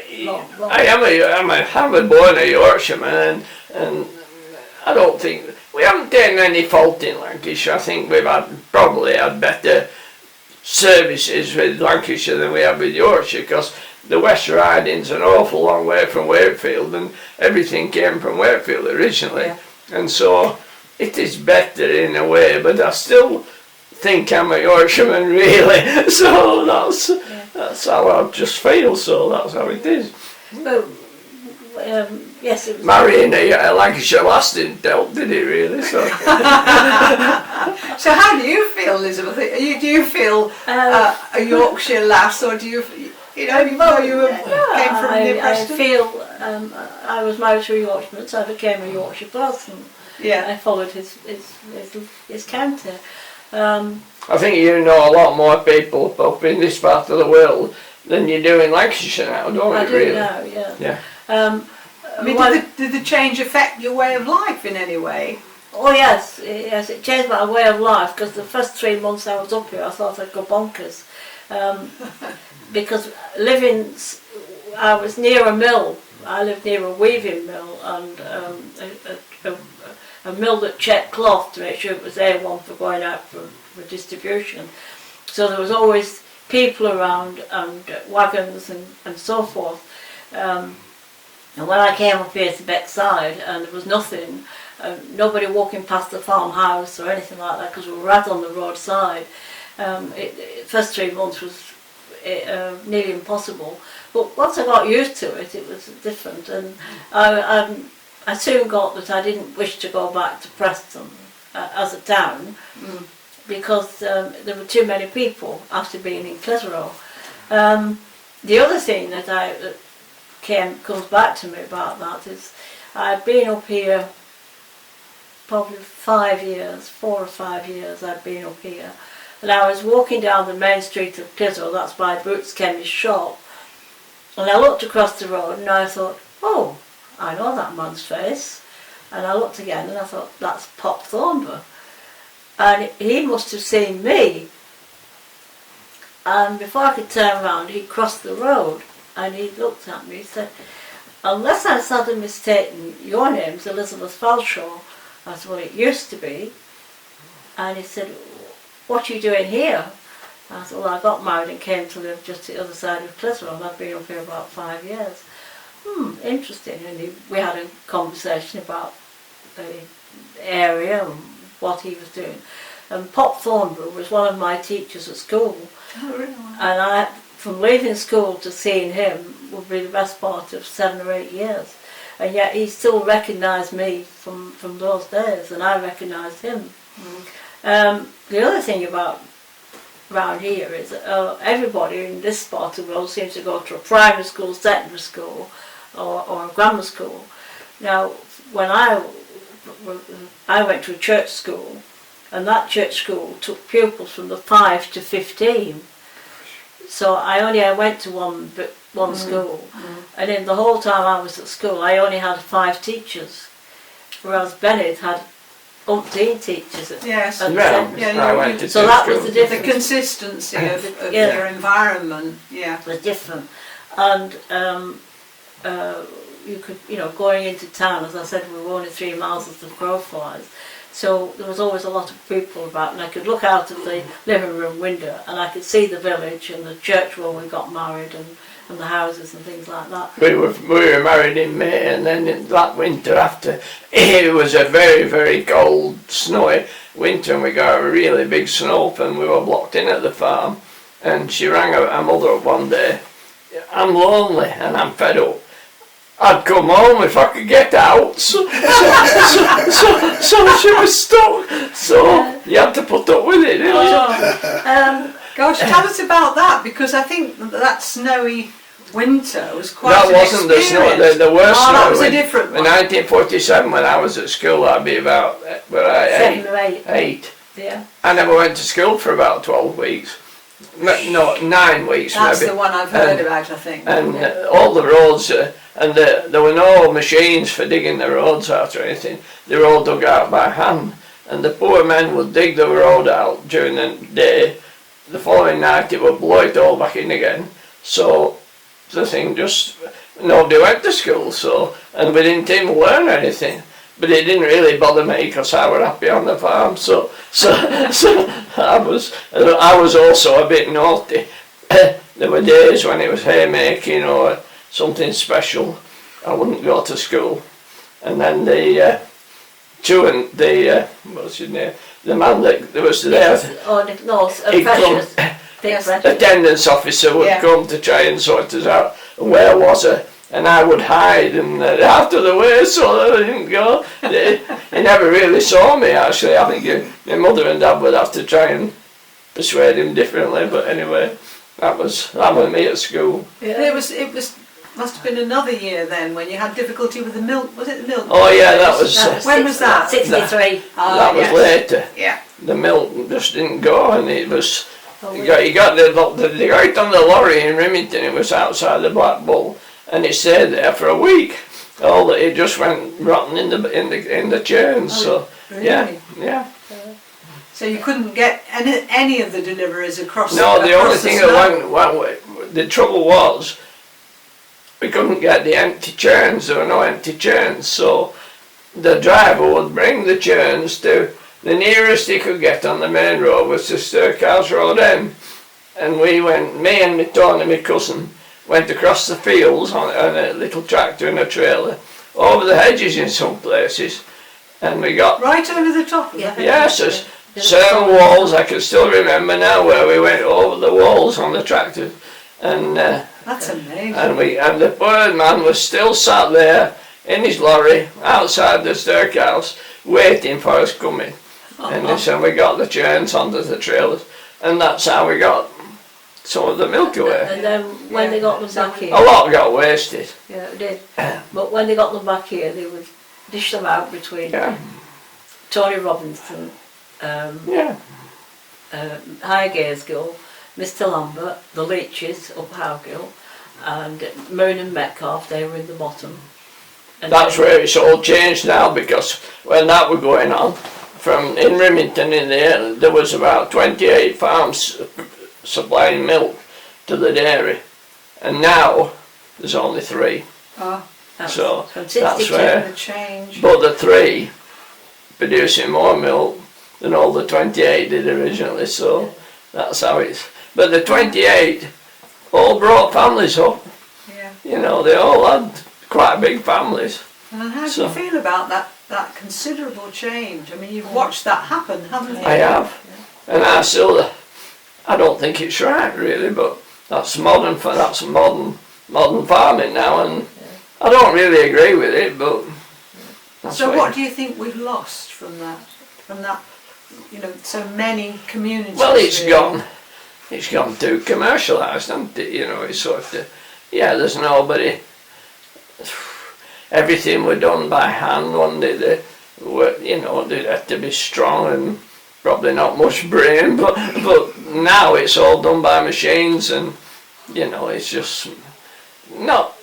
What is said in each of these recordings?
I'm a born a Yorkshireman, and I don't think we haven't taken any fault in Lancashire. I think we've probably had better services with Lancashire than we have with Yorkshire, because the West Riding's an awful long way from Wakefield, and everything came from Wakefield originally, and so it is better in a way, but I still think I'm a Yorkshireman really, so that's how I just feel, so that's how it is. Well, yes, it was marrying a Lancashire lass didn't help, did it really? So, so how do you feel, Elizabeth? Do you feel a Yorkshire lass, or do you know, even though you came from near Preston? I feel I was married to a Yorkshireman, so I became a Yorkshire person. Yeah, I followed his county. I think you know a lot more people up in this part of the world than you do in Lancashire now, don't you? I do really? now, yeah. I mean, did the change affect your way of life in any way? Oh yes, it changed my way of life, because the first 3 months I was up here I thought I'd go bonkers. Because I was near a mill. I lived near a weaving mill, and a mill that checked cloth to make sure it was A1 for going out for distribution. So there was always people around, and wagons and so forth. And when I came up here to Beckside, and there was nothing, nobody walking past the farmhouse or anything like that, because we were right on the roadside. First 3 months was nearly impossible, but once I got used to it, it was different, and I soon got that I didn't wish to go back to Preston as a town, because there were too many people after being in Clitheroe. The other thing that comes back to me about that is I'd been up here probably 4 or 5 years I'd been up here, and I was walking down the main street of Clitheroe, that's by Boots Chemist's shop, and I looked across the road and I thought, oh, I know that man's face, and I looked again and I thought, that's Pop Thornburgh, and he must have seen me, and before I could turn around he crossed the road and he looked at me. He said, unless I'm sadly mistaken, your name's Elizabeth Falshaw. I said, well, it used to be. And he said, what are you doing here? I said, well, I got married and came to live just the other side of Clitheroe, and I've been up here about 5 years. Interesting. And we had a conversation about the area and what he was doing. And Pop Thornburgh was one of my teachers at school. Oh, really? And from leaving school to seeing him would be the best part of 7 or 8 years, and yet he still recognised me from those days, and I recognised him. The other thing about around here is that everybody in this part of the world seems to go to a primary school, secondary school, or a grammar school. Now, when I went to a church school, and that church school took pupils from the 5 to 15. So I went to one school, and in the whole time I was at school I only had 5 teachers, whereas Bennett had umpteen teachers at secondary. So that was the difference. The consistency of their environment, was different, and you could, going into town, as I said, we were only 3 miles as the crow flies. So there was always a lot of people about, and I could look out of the living room window and I could see the village and the church where we got married and the houses and things like that. We were married in May, and then in that winter after, it was a very, very cold, snowy winter, and we got a really big snow up and we were blocked in at the farm, and she rang her mother up one day, I'm lonely and I'm fed up. I'd come home if I could get out, so she was stuck, so you had to put up with it, didn't you? Gosh, tell us about that, because I think that snowy winter was quite that an wasn't experience. the snow, the worst snow. That was a different one. In 1947, when I was at school, I'd be about 7 or 8. 8. Yeah. I never went to school for about 12 weeks. No, 9 weeks That's maybe. the one I've heard about, I think. And all the roads, and there were no machines for digging the roads out or anything. They were all dug out by hand. And the poor men would dig the road out during the day. The following night it would blow it all back in again. So the thing just, nobody went to school, so, and we didn't even learn anything. But it didn't really bother me because I was happy on the farm, so I was also a bit naughty. There were days when it was haymaking or something special, I wouldn't go to school. And then what's his name? The man that was there, attendance officer would come to try and sort us out. And where was I? And I would hide and out of the way so that I didn't go. He never really saw me, actually. I think my mother and dad would have to try and persuade him differently. But anyway, that was me at school. Yeah. It must have been another year then when you had difficulty with the milk. Was it the milk? Oh yeah, that was. When was that? 63. That was later. Yeah. The milk just didn't go, and it was. He got it on the lorry in Rimington. It was outside the Black Bull. And it stayed there for a week. All that it just went rotten in the churns. So really? yeah. So you couldn't get any of the deliveries across. No, the only thing that went. The trouble was, we couldn't get the empty churns. There were no empty churns. So the driver would bring the churns to the nearest he could get on the main road was to Sturkhouse Road End. And we went. Me and my cousin. Went across the fields on a little tractor and a trailer, over the hedges in some places, and we got right over the top of it. Yes, there's certain walls I can still remember now where we went over the walls on the tractor, and that's amazing. And the poor man was still sat there in his lorry outside the Sturkhouse waiting for us coming, and so we got the churns onto the trailers, and that's how we got some of the milk away. And then when they got them back here, a lot got wasted. Yeah, it did. But when they got them back here, they would dish them out between Tony Robinson, High Gazegill, Mr. Lambert, the Leaches up Howgill, and Moon and Metcalf. They were in the bottom. And that's where it's all changed now, because when that was going on, in Rimington there was about 28 farms supplying milk to the dairy, and now there's only 3. So that's where. But the 3 producing more milk than all the 28 did originally. So that's how it's. But the 28 all brought families up. Yeah. You know, they all had quite big families. And how do you feel about that considerable change? I mean, you've watched that happen, haven't you? I have, and I don't think it's right really, but that's modern farming now, and I don't really agree with it, but so what do you think we've lost from that, you know, so many communities? Well, it's gone too commercialised, hasn't it? You know, it's sort of, there's nobody, everything was done by hand, wasn't it? They had to be strong and probably not much brain, but now it's all done by machines, and you know, it's just not.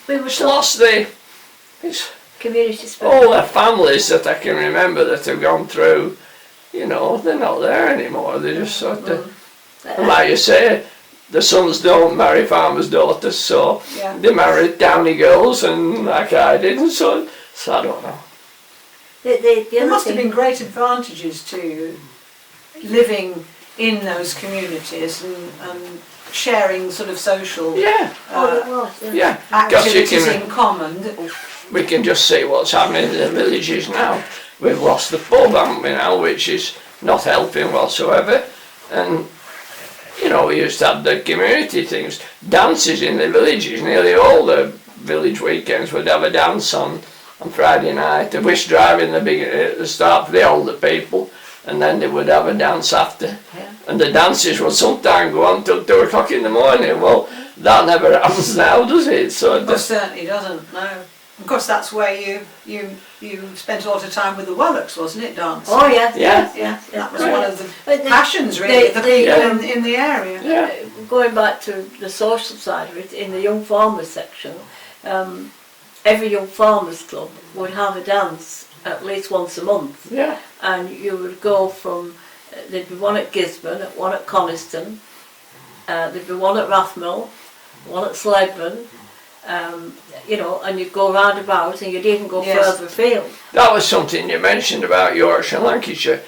It's lost it's community spirit. All the families that I can remember that have gone through, you know, they're not there anymore. They just sort of, like you say, the sons don't marry farmers' daughters, so they marry towny girls, and like I did, and so I don't know. There must have been great advantages to living in those communities and sharing sort of social activities in common. We can just see what's happening in the villages now. We've lost the pub, haven't we now, which is not helping whatsoever. And you know, we used to have the community things, dances in the villages. Nearly all the village weekends would have a dance on Friday night, a wish drive in the start for the older people, and then they would have a dance after. And the dances would sometimes go on till 2 o'clock in the morning. Well, that never happens now, does it? So it certainly doesn't, no. Of course, that's where you spent a lot of time with the Wallachs, wasn't it, dancing? Oh yes, yeah. That was one of the passions, really, the people in the area. Yeah. Going back to the social side of it, in the young farmers section, every young farmers club would have a dance at least once a month. Yeah. And you would go from, there'd be one at Gisborne, one at Coniston, there'd be one at Rathmill, one at Sledman, you know, and you'd go round about and you'd even go further afield. That was something you mentioned about Yorkshire and Lancashire.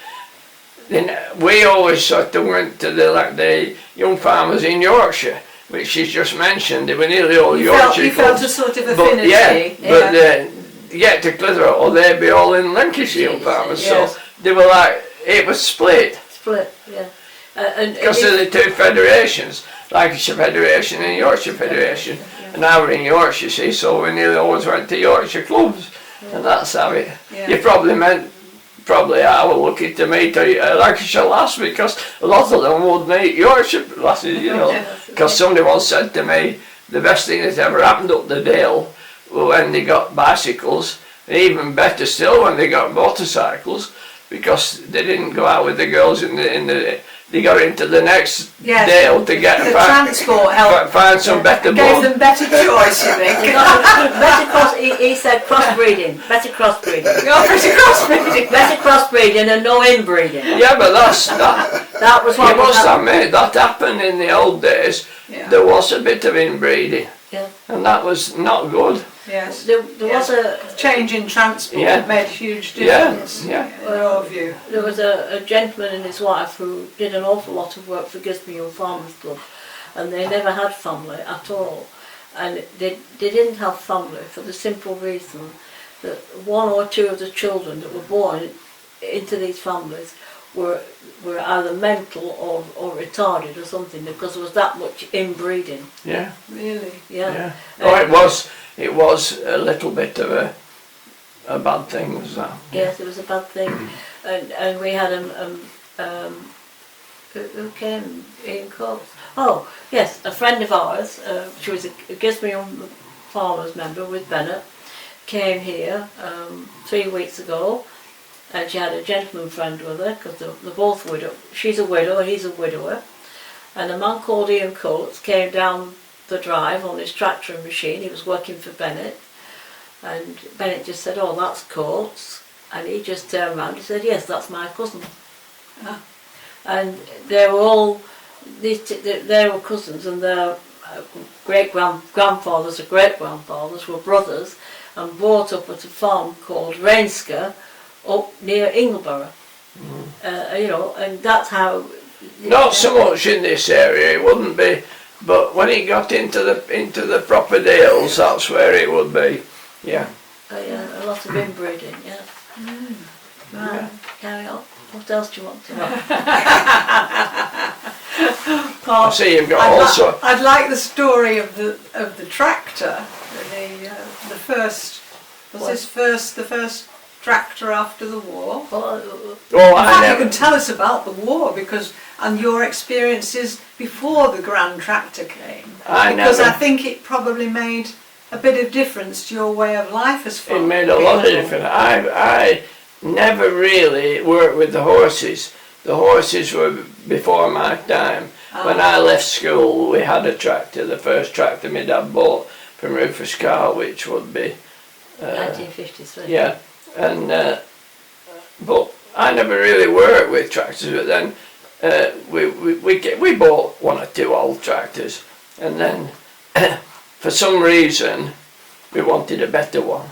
Then we always sort of went to the young farmers in Yorkshire, which she's just mentioned. They were nearly all Yorkshire. You felt a sort of affinity. But get to Clitheroe, or they'd be all in Lancashire young farmers. Yes. So they were like, it was split. Split, yeah. Because of the two federations, Lancashire Federation and Yorkshire Federation. And now we're in Yorkshire, see, so we nearly always went to Yorkshire clubs. And that's how it. You probably I were lucky to meet a Lancashire lass, because a lot of them would meet Yorkshire lasses, you know. Because somebody once said to me, the best thing that ever happened up the Dale was when they got bicycles, and even better still when they got motorcycles, because they didn't go out with the girls they got into the next Dale to get the transport helped find some better gave them better choice, you think? He said crossbreeding, better crossbreeding. Better crossbreeding. Better crossbreeding and no inbreeding. Yeah, but that was what you must admit, that happened in the old days. There was a bit of inbreeding. Yeah. And that was not good. Yes. There was a change in transport that made a huge difference. In your view. There was a gentleman and his wife who did an awful lot of work for Gisborne Young Farmers Club, and they never had family at all. And they didn't have family for the simple reason that one or two of the children that were born into these families were either mental or retarded or something, because there was that much inbreeding. Yeah. Really? Yeah. Oh, it was a little bit of a bad thing, was that? Yes, it was a bad thing. And we had who came in course? Oh, yes, a friend of ours, she was a Gisborne Young Farmers member with Bennett, came here 3 weeks ago, and she had a gentleman friend with her, because they're both widow. She's a widow, he's a widower. And a man called Ian Coates came down the drive on his tractor and machine. He was working for Bennett. And Bennett just said, "Oh, that's Coates." And he just turned around and said, "Yes, that's my cousin." And they were all, they were cousins, and their great-grandfathers or great-grandfathers were brothers, and brought up at a farm called Rainsker, up near Ingleborough. You know, and that's how. Not so much in this area, it wouldn't be, but when it got into the proper Dales, that's where it would be. Yeah. A lot of inbreeding. Yeah. Right. Carry on. What else do you want to know? I see you've got also. I'd like the story of the tractor. The first. Was the first tractor after the war? In fact, you can tell us about the war, and your experiences before the Grand Tractor came. I think it probably made a bit of difference to your way of life as far. It made a lot of difference. I never really worked with the horses. The horses were before my time. When I left school, we had a tractor, the first tractor my dad bought from Rufus Carr, which would be 1953. Yeah, and but I never really worked with tractors. But then we bought one or two old tractors, and then for some reason we wanted a better one,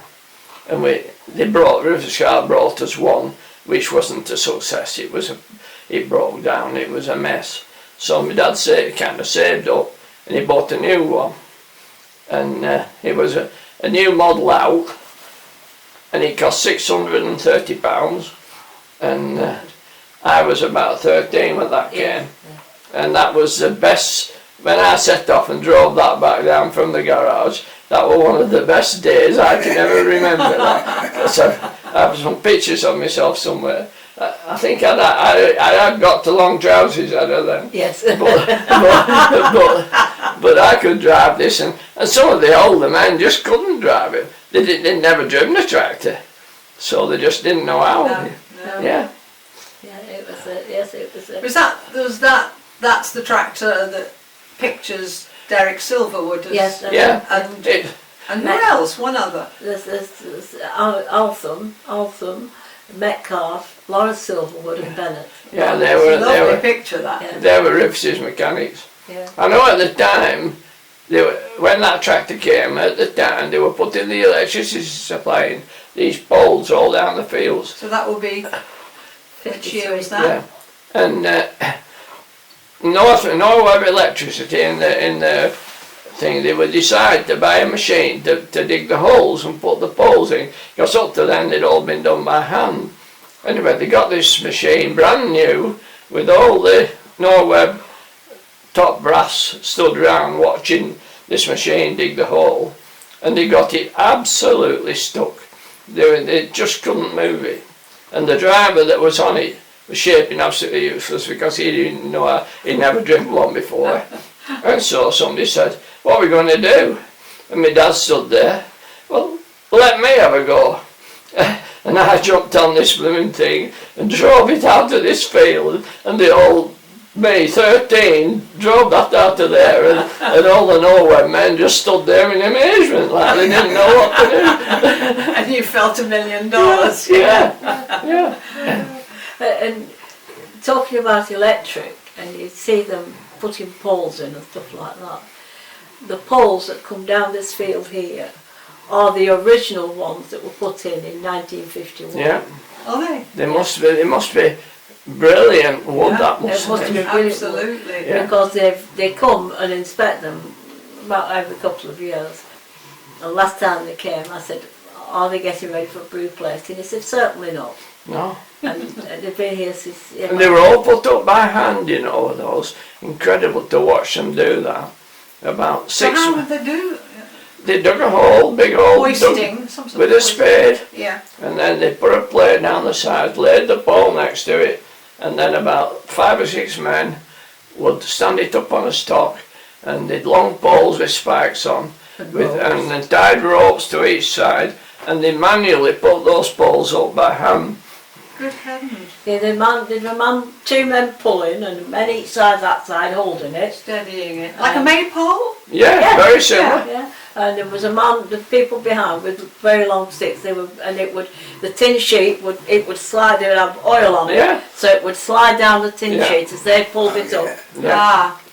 and Rufus Carr brought us one which wasn't a success. It broke down. It was a mess. So my dad kind of saved up, and he bought a new one, and it was a new model out, and it cost £630, and I was about 13 when that came, and that was the best. When I set off and drove that back down from the garage, that was one of the best days I can ever remember. I have some pictures of myself somewhere. I think I had got to long trousers out of them. Yes. But I could drive this, and some of the older men just couldn't drive it. They'd never driven a tractor, so they just didn't know how. No. Yeah. Yeah, it was. That's the tractor that pictures Derek Silverwood as. Yes. And who else? One other. There's Altham, Metcalf, Lawrence Silverwood and Bennett. Yeah, Lovely picture that. Yeah. They were Rufus's mechanics. Yeah. I know at the time when that tractor came at the time, they were putting the electricity supply in these poles all down the fields. So that will be 50 years now. Yeah, and no web electricity in the thing. They would decide to buy a machine to dig the holes and put the poles in. Because up to then they'd all been done by hand. Anyway, they got this machine brand new with all the no-web top brass stood round watching this machine dig the hole, and they got it absolutely stuck. They just couldn't move it, and the driver that was on it was shaping absolutely useless because he didn't know how, he'd never driven one before. And so somebody said, "What are we going to do?" And my dad stood there. "Well, let me have a go." And I jumped on this blooming thing and drove it out of this field, and the old me, 13, drove that out of there, and all the no-web men just stood there in amazement, like they didn't know what to do. And you felt $1 million. Yeah. And talking about electric, and you see them putting poles in and stuff like that. The poles that come down this field here are the original ones that were put in 1951. Yeah. Are they? They must be brilliant wood, that must It must be. be brilliant. Absolutely. Yeah. Because they come and inspect them about every couple of years. And last time they came, I said, "Are they getting ready for brew plating?" He said, "Certainly not." No. And they've been here since. Yeah, And they were all put up by hand, you know, those. Incredible to watch them do that. About So 6 how would they do? They dug a hole, big hole, Hoisting, some sort with of a spade, Yeah. and then they put a plate down the side, laid the pole next to it, and then about 5 or 6 men would stand it up on a stock, and they'd long poles with spikes on, and then tied ropes to each side, and they manually put those poles up by hand. Good heavens. Yeah, two men pulling and men each side that side holding it. Steadying it. Like a maypole? Yeah, very similar. Yeah. And there was the people behind with very long sticks. The tin sheet would slide. It would have oil on it, Yeah. so it would slide down the tin sheet as they pulled it up,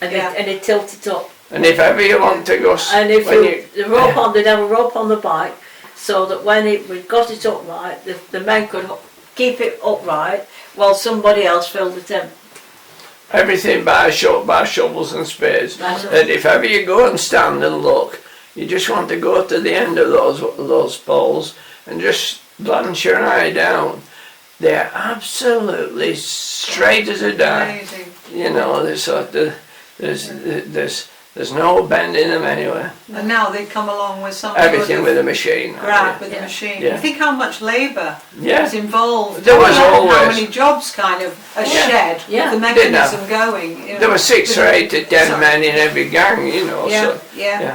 and it tilted up. And if ever you want to go, And if they'd have a rope on the bike, so that when we got it upright, the men could keep it upright while somebody else filled it in. everything by shovels and spades. And if ever you go and stand and look, you just want to go to the end of those poles and just glance your eye down. They're absolutely straight as a die. Amazing. You know, there's no bend in them anywhere. And now they come along with some Everything sort with a of machine. grab with a machine. Yeah. You think how much labour Yeah. was involved. There was How always. many jobs kind of a shed Yeah. with the mechanism going. You know. There were 6 or 8 to 10 Sorry. men in every gang, you know. Yeah, So, yeah. yeah.